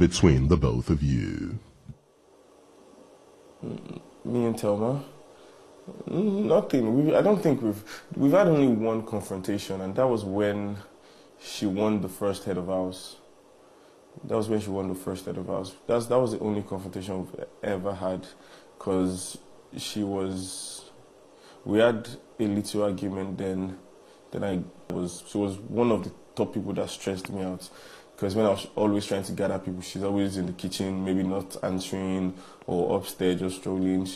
between the both of you? Me and Thelma? Nothing. I don't think we've had only one confrontation, and that was when she won the first head of house. That was when she won the first head of house. That was the only confrontation we've ever had, because we had a little argument then. She was one of the top people that stressed me out. Because when I was always trying to gather people, she's always in the kitchen, maybe not answering, or upstairs just strolling.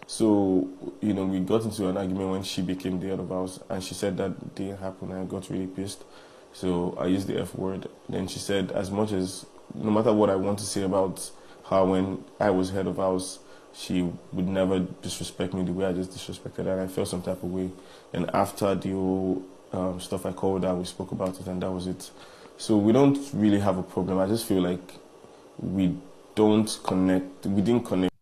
So, we got into an argument when she became the head of house, and she said that didn't happen, and I got really pissed. So I used the F word. Then she said, no matter what I want to say about her when I was head of house, she would never disrespect me the way I just disrespected her, and I felt some type of way. And after the whole stuff, I called her, we spoke about it, and that was it. So we don't really have a problem. I just feel like we didn't connect.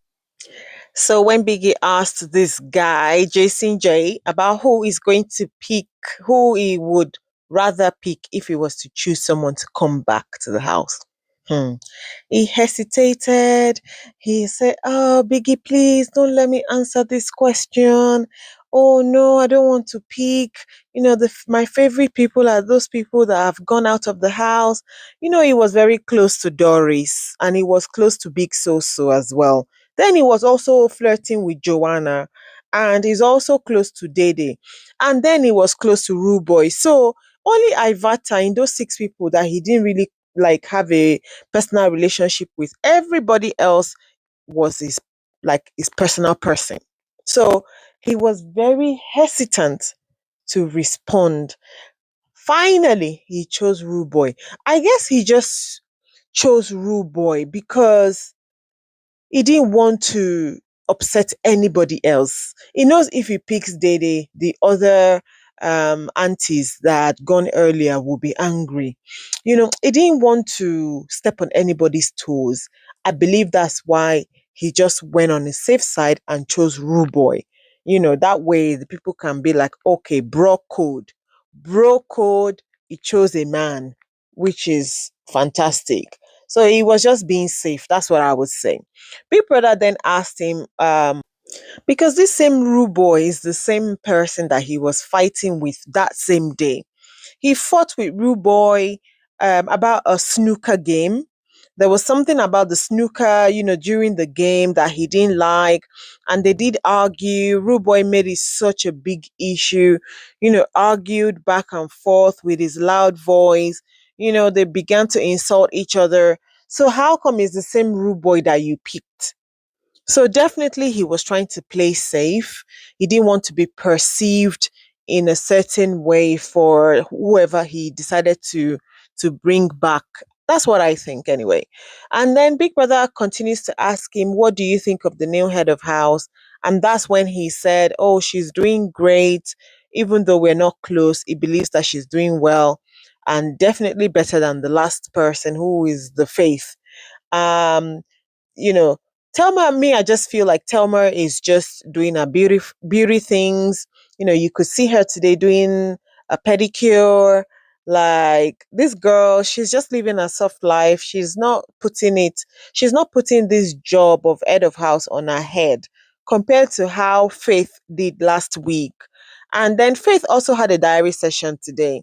So when Biggie asked this guy, Jason J, about who is going to pick, who he would rather pick if he was to choose someone to come back to the house. He hesitated. He said, "Oh, Biggie, please don't let me answer this question. Oh no, I don't want to pick. My favorite people are those people that have gone out of the house." He was very close to Doris, and he was close to Big Soso as well. Then he was also flirting with Joanna, and he's also close to Dede. And then he was close to Rude Boy. So only Ivata in those 6 people that he didn't really have a personal relationship with. Everybody else was his personal person. So he was very hesitant to respond. Finally, he chose Rude Boy. I guess he just chose Rude Boy because he didn't want to upset anybody else. He knows if he picks Dede, the other aunties that had gone earlier will be angry. He didn't want to step on anybody's toes. I believe that's why he just went on the safe side and chose Rude Boy. That way the people can be like, okay, bro code. Bro code, he chose a man, which is fantastic. So he was just being safe. That's what I would say. Big Brother then asked him, because this same Rude Boy is the same person that he was fighting with that same day. He fought with Rude Boy about a snooker game. There was something about the snooker, during the game that he didn't like, and they did argue. Rude Boy made it such a big issue, argued back and forth with his loud voice. They began to insult each other. So how come it's the same Rude Boy that you picked? So definitely he was trying to play safe. He didn't want to be perceived in a certain way for whoever he decided to bring back. That's what I think anyway. And then Big Brother continues to ask him, what do you think of the new head of house? And that's when he said, oh, she's doing great. Even though we're not close, he believes that she's doing well and definitely better than the last person who is the Faith. Um, you know, Telma, me, I just feel like Telma is just doing her beauty things. You could see her today doing a pedicure. Like this girl, she's just living a soft life. She's not putting this job of head of house on her head compared to how Faith did last week. And then Faith also had a diary session today.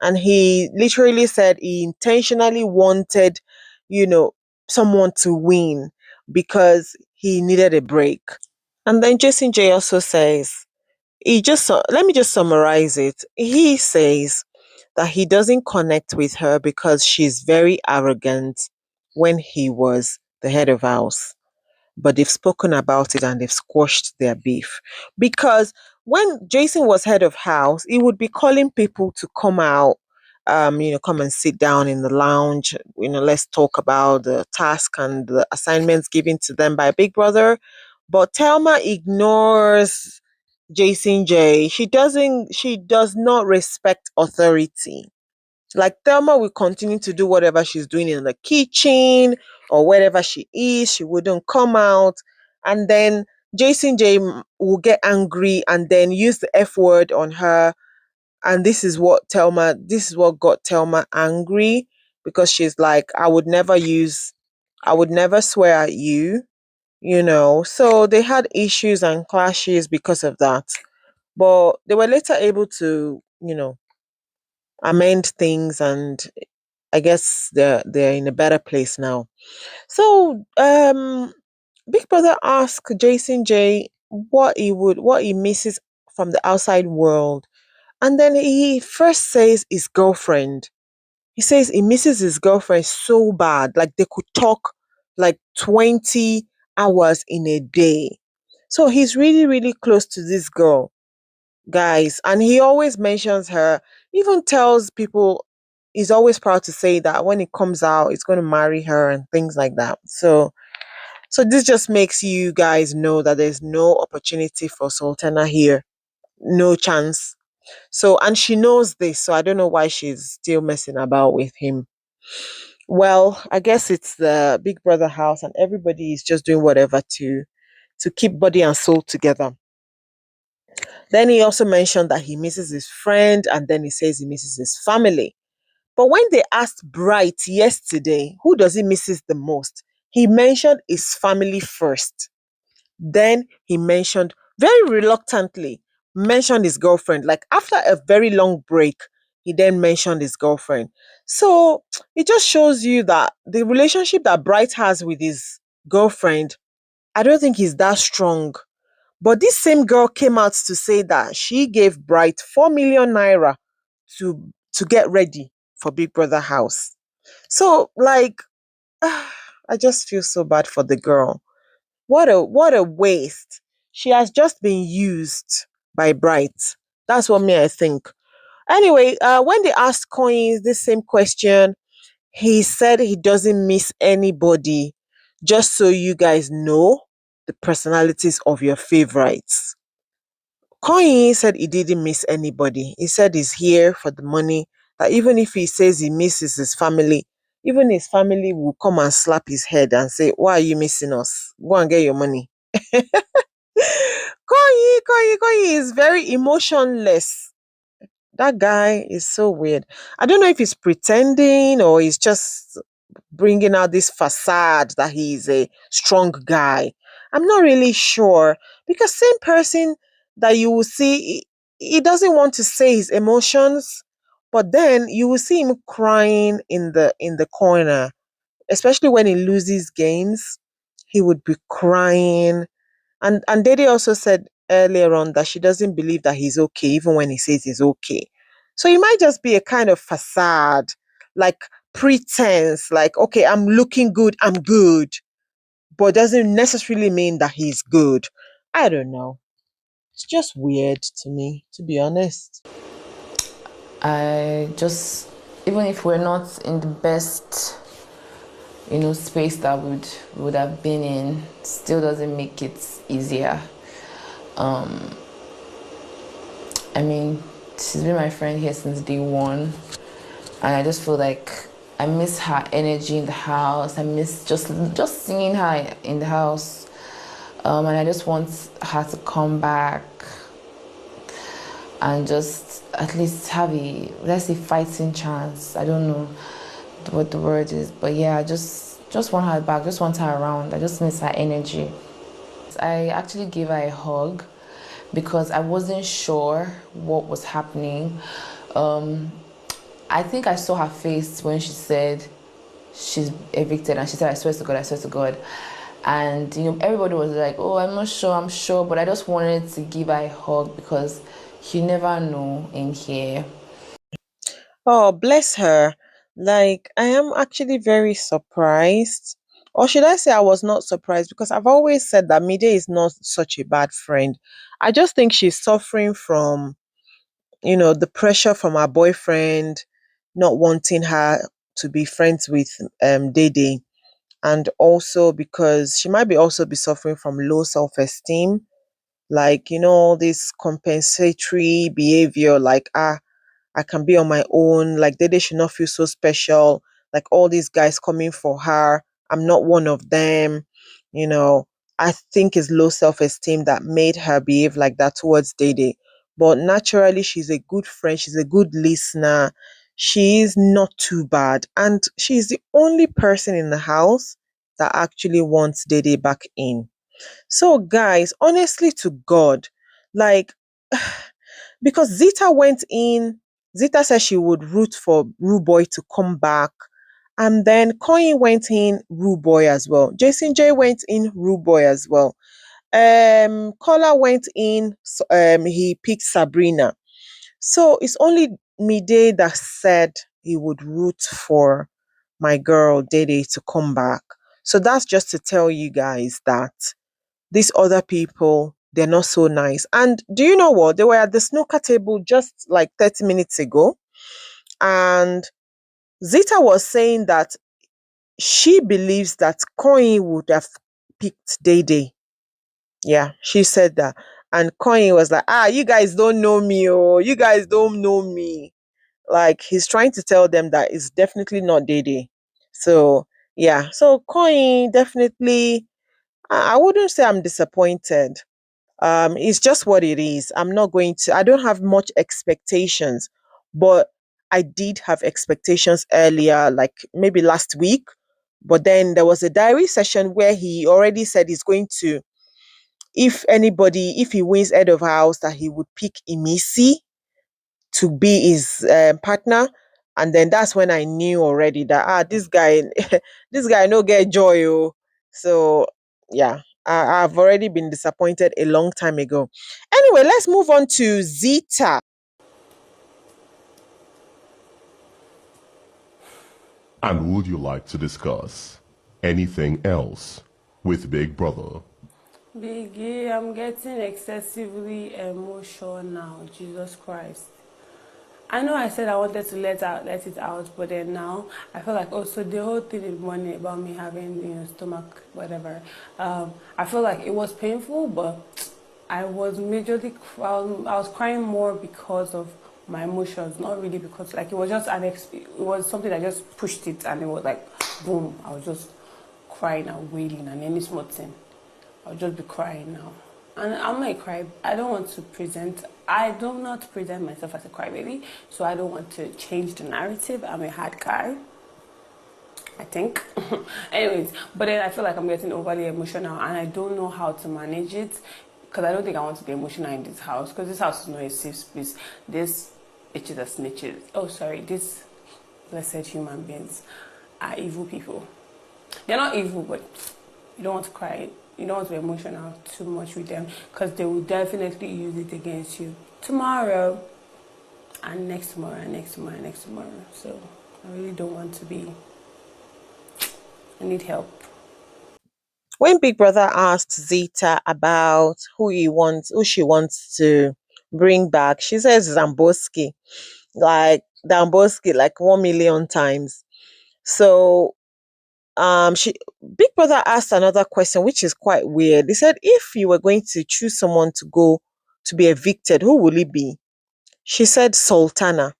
And he literally said he intentionally wanted, you know, someone to win because he needed a break. And then Jason J also says, let me just summarize it. He says that he doesn't connect with her because she's very arrogant when he was the head of house. But they've spoken about it and they've squashed their beef. Because when Jason was head of house, he would be calling people to come out, come and sit down in the lounge. Let's talk about the task and the assignments given to them by Big Brother. But Telma ignores Jason J. She does not respect authority. Like Thelma will continue to do whatever she's doing in the kitchen or wherever she is. She wouldn't come out. And then Jason J will get angry and then use the F word on her. And this is what got Thelma angry. because she's like, I would never swear at you, you know. So they had issues and clashes because of that. But they were later able to, you know, amend things, and I guess they're in a better place now. So Big Brother asked Jason J what he misses from the outside world. And then he first says his girlfriend. He says he misses his girlfriend so bad. Like they could talk like 20 hours in a day. So he's really, really close to this girl, guys. And he always mentions her, even tells people he's always proud to say that when it comes out, he's going to marry her and things like that. So this just makes you guys know that there's no opportunity for Sultana here. No chance. So, and she knows this, so I don't know why she's still messing about with him. Well, I guess it's the Big Brother house, and everybody is just doing whatever to keep body and soul together. Then he also mentioned that he misses his friend, and then he says he misses his family. But when they asked Bright yesterday, who does he misses the most? He mentioned his family first. Then he mentioned, very reluctantly, mentioned his girlfriend. Like after a very long break, he then mentioned his girlfriend. So it just shows you that the relationship that Bright has with his girlfriend, I don't think is that strong. But this same girl came out to say that she gave Bright 4 million naira to get ready for Big Brother house. So like I just feel so bad for the girl. What a waste. She has just been used by Bright. That's what me I think. Anyway, when they asked Coins this same question, he said he doesn't miss anybody. Just so you guys know the personalities of your favorites. Coin said he didn't miss anybody. He said he's here for the money. That even if he says he misses his family, even his family will come and slap his head and say, "Why are you missing us? Go and get your money." Koyi is very emotionless. That guy is so weird. I don't know if he's pretending or he's just bringing out this facade that he's a strong guy. I'm not really sure, because same person that you will see, he doesn't want to say his emotions, but then you will see him crying in the corner, especially when he loses games. He would be crying. And Dede also said earlier on that she doesn't believe that he's okay, even when he says he's okay. So it might just be a kind of facade, like pretense, like, okay, I'm looking good, I'm good, but doesn't necessarily mean that he's good. I don't know. It's just weird to me, to be honest. I just, even if we're not in the best, space that would have been in, still doesn't make it easier. I mean, she's been my friend here since day one, and I just feel like I miss her energy in the house. I miss just seeing her in the house, and I just want her to come back and just at least have a, let's say, fighting chance. I don't know what the word is, but yeah, I just want her back. Just want her around. I just miss her energy. I actually gave her a hug because I wasn't sure what was happening. I think I saw her face when she said she's evicted, and she said, "I swear to God, I swear to God." And everybody was like, "Oh, I'm sure," but I just wanted to give her a hug because you never know in here. Oh, bless her. Like, I am actually very surprised. Or should I say I was not surprised, because I've always said that Mide is not such a bad friend. I just think she's suffering from, the pressure from her boyfriend not wanting her to be friends with Dede, and also because she might be also be suffering from low self-esteem, like this compensatory behavior, like I can be on my own, like Dede should not feel so special, like all these guys coming for her, I'm not one of them. you know I think it's low self-esteem that made her behave like that towards Dede. But naturally, she's a good friend, she's a good listener, she is not too bad. And she's the only person in the house that actually wants Dede back in. So, guys, honestly to God, like, because Zita went in, Zita said she would root for Rude Boy to come back. And then Coin went in, Rude Boy as well. Jason J went in, Rude Boy as well. Kola went in, he picked Sabrina. So it's only Mide that said he would root for my girl Dede to come back. So that's just to tell you guys that these other people, they're not so nice. And do you know what? They were at the snooker table just like 30 minutes ago. And Zita was saying that she believes that Coin would have picked Dede. Yeah, she said that. And Coin was like, you guys don't know me. Oh, you guys don't know me. Like, he's trying to tell them that it's definitely not Dede. So, yeah. So, Coin definitely, I wouldn't say I'm disappointed. It's just what it is. I don't have much expectations, but I did have expectations earlier, like maybe last week. But then there was a diary session where he already said he's going to, if he wins head of house, that he would pick Imisi to be his partner. And then that's when I knew already that this guy this guy no get joy. Oh. So yeah, I've already been disappointed a long time ago. Anyway, let's move on to Zita. And would you like to discuss anything else with Big Brother? Biggie, I'm getting excessively emotional. Jesus Christ. I know I said I wanted to let it out, but then now I feel like also the whole thing in the morning about me having stomach whatever. I feel like it was painful, but I was majorly I was crying more because of my emotions, not really because like it was just it was something that just pushed it and it was like boom. I was just crying and wailing and any small thing. I'll just be crying now. And I'm not a cry. I do not present myself as a crybaby, so I don't want to change the narrative. I'm a hard guy, I think. Anyways, but then I feel like I'm getting overly emotional and I don't know how to manage it because I don't think I want to be emotional in this house because this house is not a safe space. This bitches are snitches. Oh, sorry, these blessed human beings are evil people. They're not evil, but you don't want to cry. You don't want to be emotional too much with them because they will definitely use it against you tomorrow and next tomorrow and next tomorrow and next tomorrow. So I really don't want to be. I need help. When Big Brother asked Zita about who she wants to bring back, she says Zamboski, like Zamboski, like 1 million times. So she Big Brother asked another question which is quite weird. He said if you were going to choose someone to go to be evicted, who will it be? She said Sultana.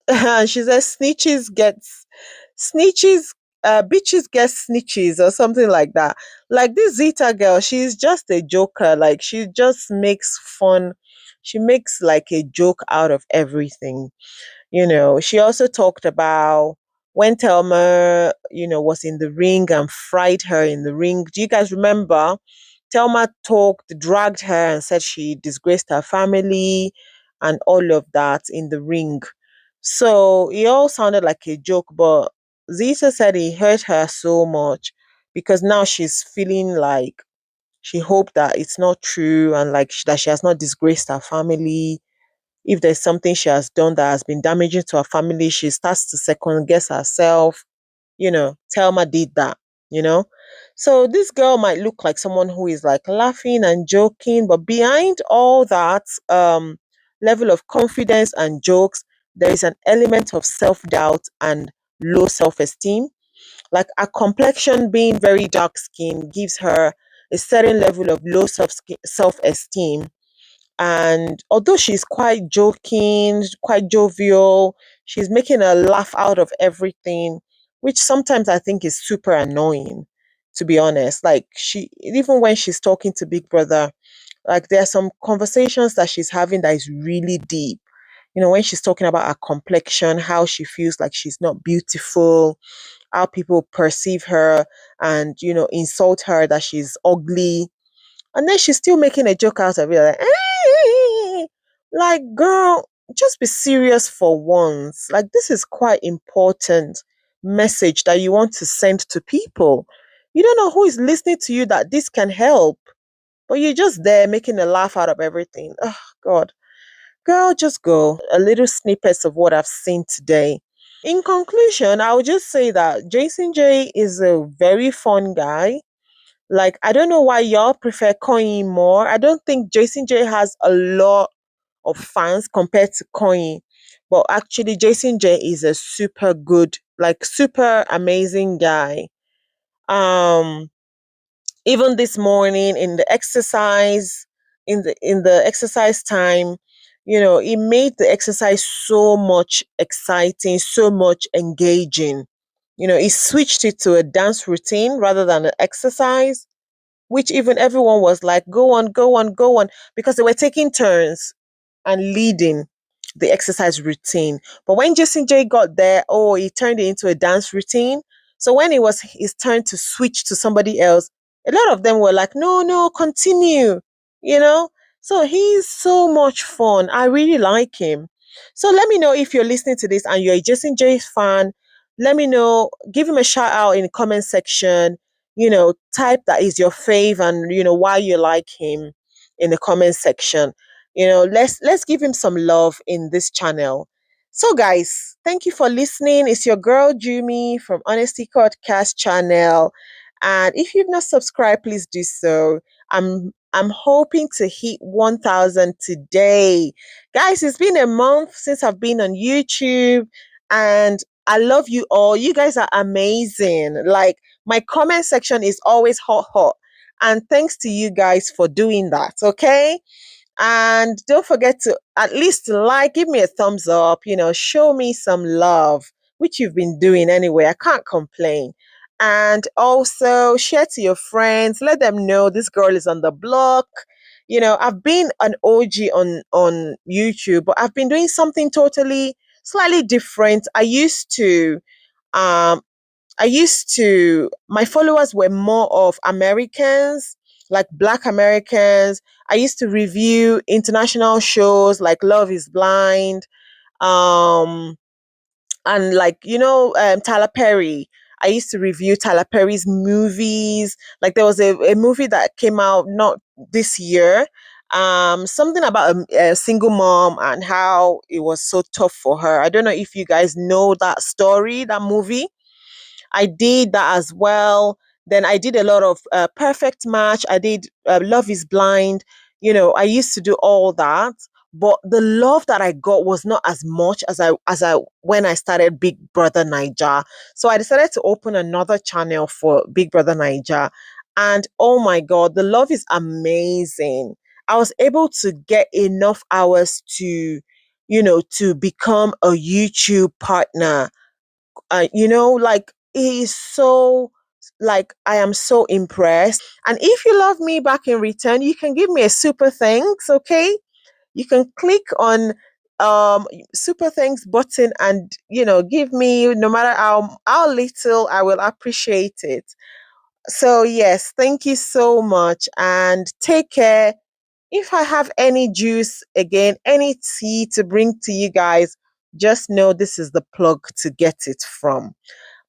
And she said snitches bitches get snitches or something like that. Like this Zita girl, she's just a joker. Like she just makes fun. She makes like a joke out of everything. She also talked about when Thelma, was in the ring and fried her in the ring. Do you guys remember? Thelma dragged her and said she disgraced her family and all of that in the ring. So it all sounded like a joke, but Zita said it hurt her so much because now she's feeling like she hoped that it's not true and like that she has not disgraced her family. If there's something she has done that has been damaging to her family, she starts to second guess herself. Thelma did that, you know. So this girl might look like someone who is like laughing and joking, but behind all that level of confidence and jokes, there is an element of self-doubt and low self-esteem. Like her complexion being very dark skinned gives her a certain level of low self-esteem, and although she's quite joking, quite jovial, she's making a laugh out of everything, which sometimes I think is super annoying, to be honest. Like even when she's talking to Big Brother, like there are some conversations that she's having that is really deep. when she's talking about her complexion, how she feels like she's not beautiful, how people perceive her and, insult her that she's ugly. And then she's still making a joke out of it. Like, girl, just be serious for once. Like, this is quite important message that you want to send to people. You don't know who is listening to you that this can help, but you're just there making a laugh out of everything. Oh, God. Girl, just go. A little snippets of what I've seen today. In conclusion, I would just say that Jason J is a very fun guy. Like, I don't know why y'all prefer Coin more. I don't think Jason J has a lot of fans compared to Coin. But actually, Jason J is a super good, like super amazing guy. Um, Even this morning in the exercise, in the exercise time, it made the exercise so much exciting, so much engaging. He switched it to a dance routine rather than an exercise, which even everyone was like, go on, go on, go on, because they were taking turns and leading the exercise routine. But when Jason J got there, oh, he turned it into a dance routine. So when it was his turn to switch to somebody else, a lot of them were like, no, no, continue, you know? So he's so much fun. I really like him. So let me know if you're listening to this and you're a Jason J fan. Let me know. Give him a shout out in the comment section. Type that is your fave and why you like him in the comment section. Let's give him some love in this channel. So guys, thank you for listening. It's your girl Jumi from Honesty Podcast channel. And if you've not subscribed, please do so. I'm hoping to hit 1,000 today. Guys, it's been a month since I've been on YouTube, and I love you all. You guys are amazing. Like, my comment section is always hot, hot. And thanks to you guys for doing that, okay? And don't forget to at least like, give me a thumbs up, show me some love, which you've been doing anyway. I can't complain. And also share to your friends, let them know this girl is on the block. I've been an OG on YouTube, but I've been doing something totally slightly different. Um my followers were more of Americans, like Black Americans. I used to review international shows like Love is Blind, um, and like, Tyler Perry. I used to review Tyler Perry's movies. Like, there was a movie that came out not this year, something about a single mom and how it was so tough for her. I don't know if you guys know that story, that movie. I did that as well. Then I did a lot of Perfect Match. I did Love is Blind. I used to do all that. But the love that I got was not as much as I when I started Big Brother Naija. So I decided to open another channel for Big Brother Naija. And oh my God, the love is amazing. I was able to get enough hours to become a YouTube partner. Like, he is so, like, I am so impressed. And if you love me back in return, you can give me a super thanks, okay? You can click on super thanks button and give me, no matter how little, I will appreciate it. So yes, thank you so much and take care. If I have any juice again, any tea to bring to you guys, just know this is the plug to get it from.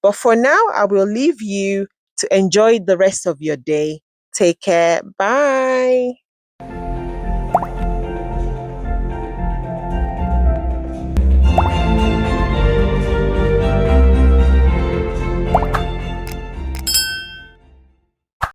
But for now, I will leave you to enjoy the rest of your day. Take care. Bye.